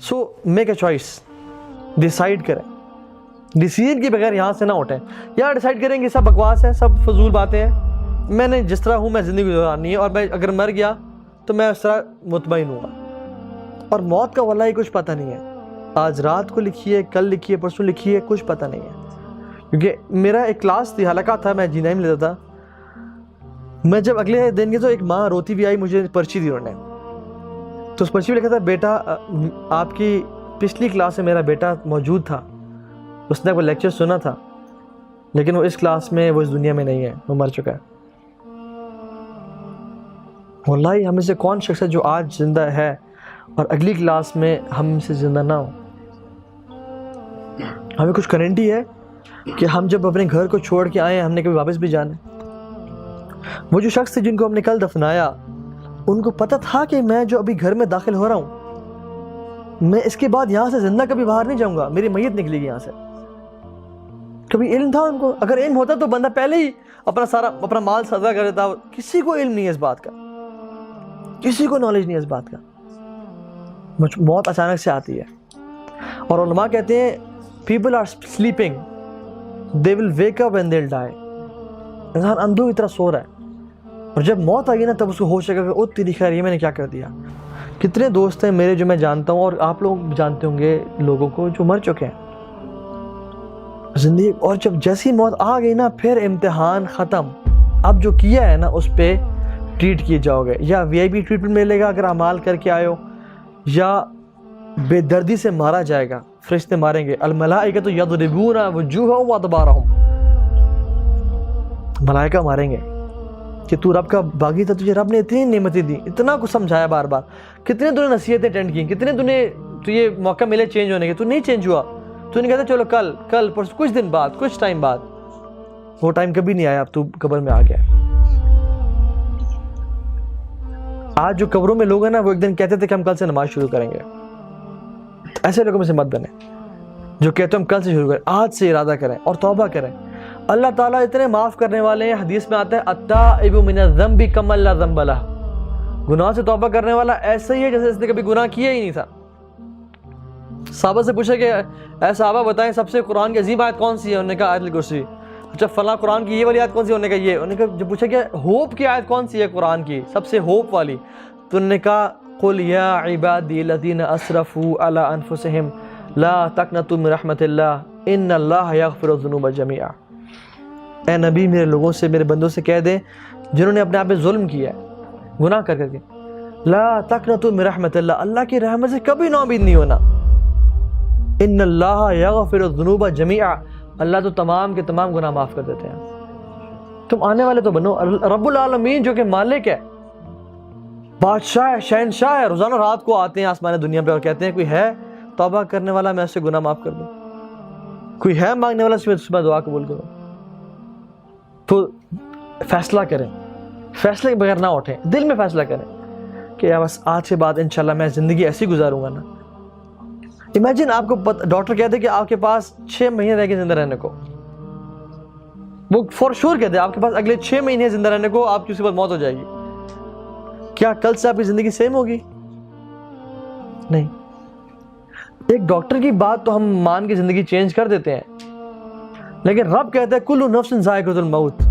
So make a choice, decide کریں، decision کے بغیر یہاں سے نہ اٹھیں. یا ڈیسائیڈ کریں کہ سب بکواس ہے، سب فضول باتیں ہیں، میں نے جس طرح ہوں میں زندگی گزارنی ہے، اور میں اگر مر گیا تو میں اس طرح مطمئن ہوں گا. اور موت کا واللہ کچھ پتہ نہیں ہے، آج رات کو لکھی ہے، کل لکھی ہے، پرسوں لکھی ہے، کچھ پتہ نہیں ہے. کیونکہ میرا ایک کلاس تھی، حلقہ تھا، میں جی نہیں لیتا تھا. میں جب اگلے دن کی تو ایک ماں روتی بھی آئی، مجھے پرچی دی انہوں نے. تو اس پرچی میں لکھا تھا بیٹا آپ کی پچھلی کلاس میں میرا بیٹا موجود تھا، اس نے وہ لیکچر سنا تھا، لیکن وہ اس کلاس میں، وہ اس دنیا میں نہیں ہے، وہ مر چکا ہے. واللہ ہم میں سے کون شخص ہے جو آج زندہ ہے اور اگلی کلاس میں ہم سے زندہ نہ ہو؟ ہمیں کچھ گارنٹی ہے کہ ہم جب اپنے گھر کو چھوڑ کے آئے ہم نے کبھی واپس بھی جانا ہے؟ وہ جو شخص تھے جن کو ہم نے کل دفنایا، ان کو پتہ تھا کہ میں جو ابھی گھر میں داخل ہو رہا ہوں، میں اس کے بعد یہاں سے زندہ کبھی باہر نہیں جاؤں گا، میری میت نکلے گی یہاں سے. کبھی علم تھا ان کو؟ اگر علم ہوتا تو بندہ پہلے ہی اپنا مال صدقہ کر دیتا. کسی کو علم نہیں ہے اس بات کا، کسی کو نالج نہیں ہے اس بات کا. موت اچانک سے آتی ہے، اور علماء کہتے ہیں people are sleeping, they will wake up when they'll die. انسان اندھو کی طرح سو رہا ہے، اور جب موت آئے گی نا تب اس کو ہوش آئے گا کہ او تیری خیر یہ میں نے کیا کر دیا. کتنے دوست ہیں میرے جو میں جانتا ہوں، اور آپ لوگ جانتے ہوں گے لوگوں کو جو مر چکے ہیں زندگی. اور جب جیسی موت آ گئی نا پھر امتحان ختم. اب جو کیا ہے نا اس پہ ٹریٹ کیے جاؤ گے، یا وی آئی پی ٹریٹمنٹ ملے گا اگر اعمال کر کے آئے ہو، یا بے دردی سے مارا جائے گا، فرشتے ماریں گے. الملائکۃ یضربون وجوہہم وادبارہم، ملائکہ ماریں گے کہ تو رب کا باغی تھا، تجھے رب نے اتنی نعمتیں دی، اتنا کچھ سمجھایا بار بار، کتنے تو نے نصیحتیں اٹینڈ کی، کتنے تو یہ موقع ملے چینج ہونے کے، تو نہیں چینج ہوا. تو نہیں کہتا چلو کل پرسوں، کچھ دن بعد، کچھ ٹائم بعد. وہ ٹائم کبھی نہیں آیا، اب تو قبر میں آ گیا. آج جو قبروں میں لوگ ہیں نا وہ ایک دن کہتے تھے کہ ہم کل سے نماز شروع کریں گے. ایسے لوگوں میں سے مت بنے جو کہتے ہیں ہم کل سے شروع کریں. آج سے ارادہ کریں اور توبہ کریں. اللہ تعالیٰ اتنے معاف کرنے والے ہیں، حدیث میں آتا ہے التائب من الذنب کمن لا ذنب لہ، گناہ سے توبہ کرنے والا ایسا ہی ہے جیسے اس نے کبھی گناہ کیا ہی نہیں تھا. صحابہ سے پوچھا کہ اے صحابہ بتائیں سب سے قرآن کی عظیم آیت کون سی ہے؟ انہوں نے کہا آیت الکرسی. اچھا فلاں قرآن کی یہ والی آیت کون سی ہے؟ انہوں نے کہا یہ. انہوں نے کہا جب پوچھا کہ ہوپ کی آیت کون سی ہے قرآن کی سب سے ہوپ والی؟ تو انہوں نے کہا قل یا عبادی الذین اسرفوا علی انفسہم لا تقنطوا من رحمت اللہ ان اللہ یغفر الذنوب جميعا. اے نبی میرے لوگوں سے، میرے بندوں سے کہہ دیں جنہوں نے اپنے آپ پہ ظلم کیا ہے، گناہ کر کے، لا تقنطوا من رحمت اللہ، اللہ کی رحمت سے کبھی نا امید نہیں ہونا. ان اللہ یغفر الذنوب جميعا، اللہ تو تمام کے تمام گناہ معاف کر دیتے ہیں. تم آنے والے تو بنو. رب العالمین جو کہ مالک ہے، بادشاہ ہے، شہنشاہ ہے، روزانہ رات کو آتے ہیں آسمان دنیا پہ اور کہتے ہیں کوئی ہے توبہ کرنے والا میں اس سے گناہ معاف کر دوں، کوئی ہے مانگنے والا صبح دعا قبول کرو. تو فیصلہ کریں، فیصلے کے بغیر نہ اٹھیں، دل میں فیصلہ کریں کہ بس آج کے بعد انشاءاللہ میں زندگی ایسی گزاروں گا نا. امیجن آپ کو ڈاکٹر کہتے کہ آپ کے پاس 6 مہینے رہ کے زندہ رہنے کو، وہ فور شور کہتے ہیں آپ کے پاس اگلے 6 مہینے زندہ رہنے کو، آپ کی اسی وقت موت ہو جائے گی. کیا کل سے آپ کی زندگی سیم ہوگی؟ نہیں. ایک ڈاکٹر کی بات تو ہم مان کے زندگی چینج کر دیتے ہیں، لیکن رب کہتا ہے کل نفس ذائقۃ الموت،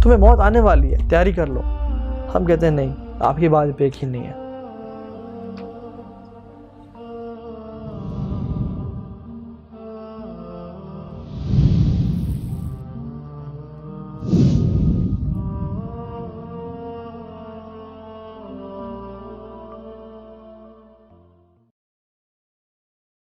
تمہیں موت آنے والی ہے، تیاری کر لو. ہم کہتے ہیں نہیں، آپ کی بات پہ یقین نہیں ہے.